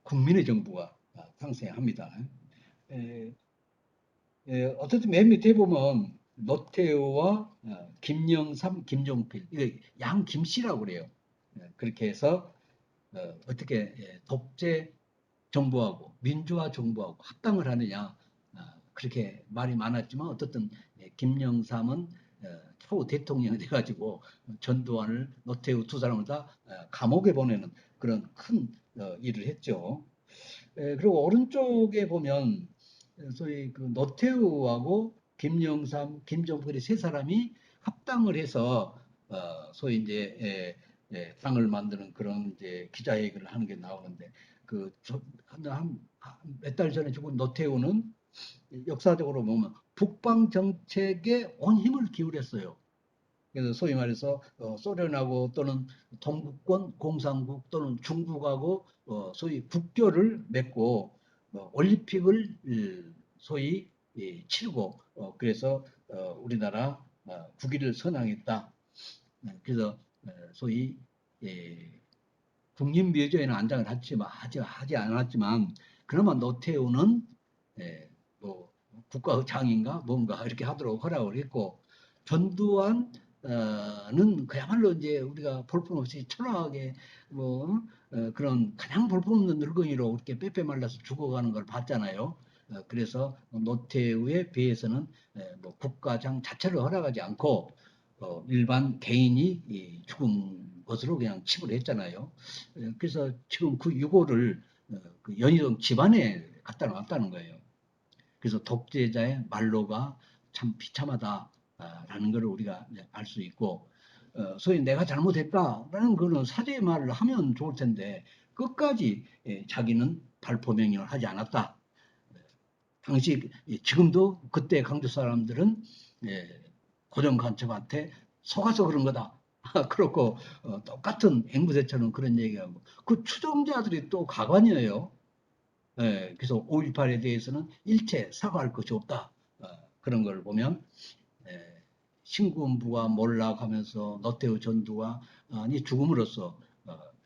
국민의 정부가 탄생합니다. 에, 어쨌든 맨 밑에 보면 노태우와 김영삼, 김종필 이거 양 김씨라고 그래요. 그렇게 해서 어떻게 독재 정부하고 민주화 정부하고 합당을 하느냐 그렇게 말이 많았지만 어떻든 김영삼은 차후 대통령이 돼가지고 전두환을 노태우 두 사람을 다 감옥에 보내는 그런 큰 일을 했죠. 그리고 오른쪽에 보면 소위 그 노태우하고 김영삼, 김종필이 세 사람이 합당을 해서 소위 이제 당을 만드는 그런 이제 기자회견을 하는 게 나오는데 몇 달 전에 죽은 노태우는 역사적으로 보면 북방 정책에 온 힘을 기울였어요. 그래서 소위 말해서 소련하고 또는 동구권 공산국 또는 중국하고 소위 국교를 맺고 올림픽을 소위 치르고 그래서 우리나라 국위를 선양했다. 그래서 소위 국립묘지에는 안장을 하지 않았지만 그나마 노태우는 뭐 국가장인가 뭔가 이렇게 하도록 허락을 했고 전두환은 그야말로 이제 우리가 볼품없이 초라하게 뭐 그런 가장 볼품없는 늙은이로 이렇게 빼빼 말라서 죽어가는 걸 봤잖아요. 그래서 노태우에 비해서는 뭐 국가장 자체를 허락하지 않고 일반 개인이 죽은 것으로 그냥 치부를 했잖아요. 그래서 지금 그 유고를 그 연희동 집안에 갖다 놨다는 거예요. 그래서 독재자의 말로가 참 비참하다라는 것을 우리가 알 수 있고 소위 내가 잘못했다라는 그런 사죄의 말을 하면 좋을 텐데 끝까지 자기는 발포 명령을 하지 않았다. 당시 지금도 그때 강조 사람들은 고정간첩한테 속아서 그런 거다. 그렇고 똑같은 앵무새처럼 그런 얘기하고 그 추종자들이 또 가관이에요. 그래서 5.18에 대해서는 일체 사과할 것이 없다. 그런 걸 보면 신군부가 몰락하면서 노태우 전두환이 죽음으로써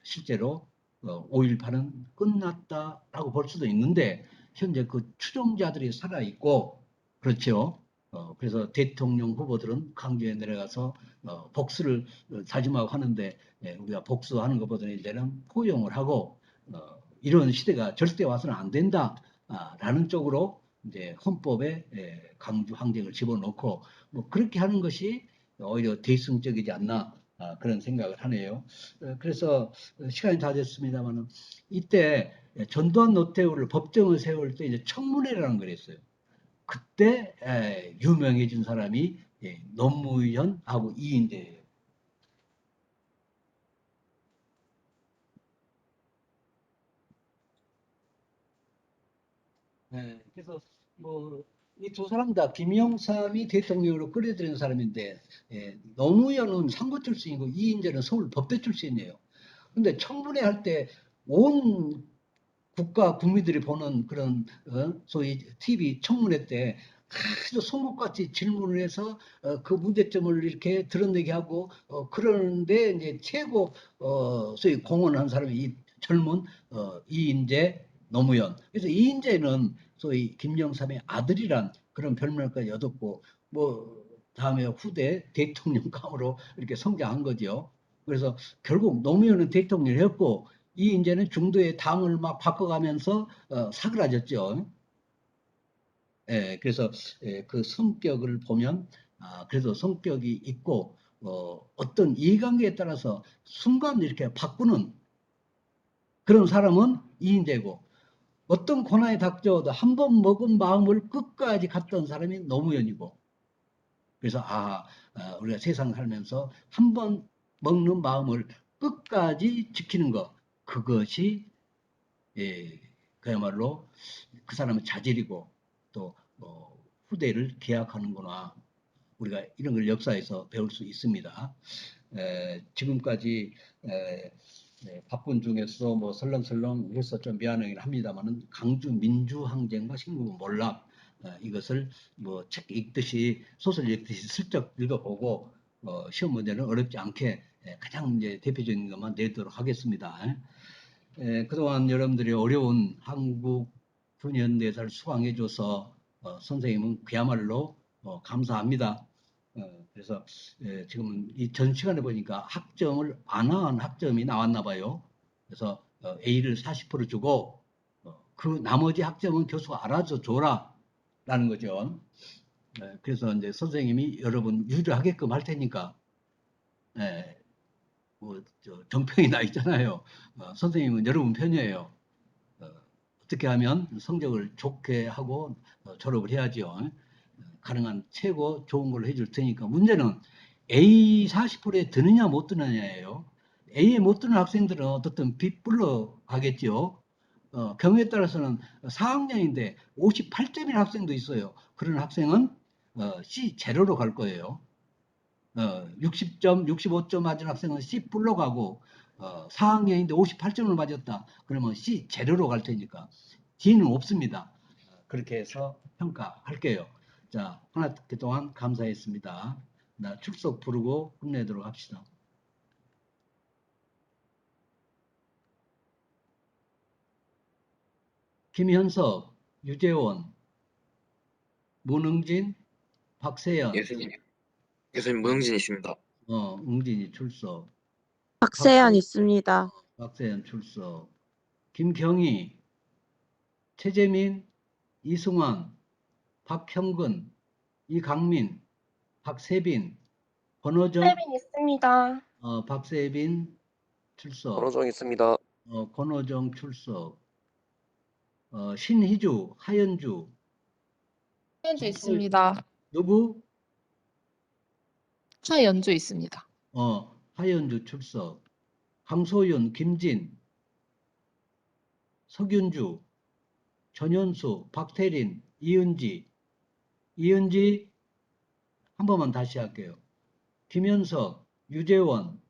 실제로 5.18은 끝났다라고 볼 수도 있는데 현재 그 추종자들이 살아있고 그렇죠. 그래서 대통령 후보들은 강주에 내려가서 복수를 다짐하고 하는데 우리가 복수하는 것보다는 이제는 포용을 하고 이런 시대가 절대 와서는 안 된다라는 쪽으로 이제 헌법에 강주 항쟁을 집어넣고 뭐 그렇게 하는 것이 오히려 대승적이지 않나 그런 생각을 하네요. 그래서 시간이 다 됐습니다만은 이때 전두환 노태우를 법정을 세울 때 이제 청문회라는 걸 했어요. 그때 유명해진 사람이 노무현하고 이인재예요. 그래서 뭐 이 두 사람 다 김영삼이 대통령으로 끌어들인 사람인데 노무현은 상고 출신이고 이인재는 서울 법대 출신이에요. 근데 청문회 할 때 온 국가 국민들이 보는 그런 소위 TV 청문회 때 아주 송곳같이 질문을 해서 그 문제점을 이렇게 드러내게 하고 그러는데 이제 최고 소위 공헌한 사람이 이 젊은 이인재, 노무현. 그래서 이인재는 소위 김영삼의 아들이란 그런 별명까지 얻었고 뭐 다음에 후대 대통령감으로 이렇게 성장한 거죠. 그래서 결국 노무현은 대통령이었고 이 이제는 중도의 당을 막 바꿔가면서 사그라졌죠. 예, 그래서 그 성격을 보면 그래도 성격이 있고 어떤 이해관계에 따라서 순간 이렇게 바꾸는 그런 사람은 이인재고 어떤 고난이 닥쳐도 한 번 먹은 마음을 끝까지 갔던 사람이 노무현이고 그래서 우리가 세상 살면서 한 번 먹는 마음을 끝까지 지키는 것 그것이 그야말로 그 사람의 자질이고 또 후대를 기약하는구나. 우리가 이런 걸 역사에서 배울 수 있습니다. 지금까지 바쁜 중에서 뭐 설렁설렁 해서 좀 미안하긴 합니다만은 강주 민주항쟁과 신국은 몰락 이것을 뭐 책 읽듯이 소설 읽듯이 슬쩍 읽어보고 시험 문제는 어렵지 않게 가장 이제 대표적인 것만 내도록 하겠습니다. 그동안 여러분들이 어려운 한국 근현대사를 수강해줘서 선생님은 그야말로 감사합니다. 그래서 지금 이 전 시간에 보니까 학점을 완화한 학점이 나왔나 봐요. 그래서 A를 40% 주고 그 나머지 학점은 교수가 알아서 줘라 라는 거죠. 그래서 이제 선생님이 여러분 유리하게끔 할 테니까 정평이 나 있잖아요. 선생님은 여러분 편이에요. 어떻게 하면 성적을 좋게 하고 졸업을 해야죠. 가능한 최고 좋은 걸로 해줄 테니까 문제는 A 40%에 드느냐 못 드느냐예요. A에 못 드는 학생들은 어떻든 빗불러 가겠죠. 경우에 따라서는 4학년인데 58점인 학생도 있어요. 그런 학생은 C 제로로 갈 거예요. 60점, 65점 맞은 학생은 C 뿔로 가고 4학년인데 58점을 맞았다. 그러면 C 제로로 갈 테니까 D는 없습니다. 그렇게 해서 평가할게요. 자, 한 학기 동안 감사했습니다. 나 출석 부르고 끝내도록 합시다. 김현석, 유재원, 문흥진, 박세연, 교수님 문흥진이십니다. 웅진이 출석, 박세연 있습니다. 박세연 출석, 김경희, 최재민, 이승환, 박형근, 이강민, 박세빈, 권호정, 세빈 있습니다. 박세빈 출석, 권호정 있습니다. 권호정 출석, 신희주, 하연주, 하연주 있습니다. 누구? 하연주 있습니다. 하연주 출석, 강소윤, 김진, 석윤주, 전현수, 박태린, 이은지 한 번만 다시 할게요. 김현석, 유재원,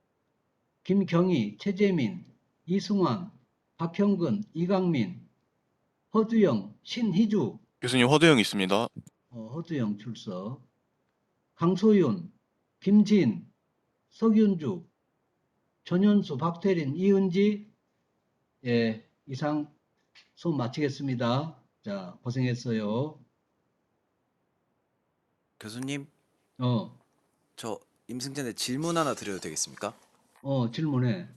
김경희, 최재민, 이승환, 박형근, 이강민, 허두영, 신희주, 교수님 허두영 있습니다. 허두영 출석, 강소윤, 김진, 석윤주, 전현수, 박태린, 이은지, 이상 수업 마치겠습니다. 자, 고생했어요. 교수님, 어, 저 임승진의 질문 하나 드려도 되겠습니까? 질문해.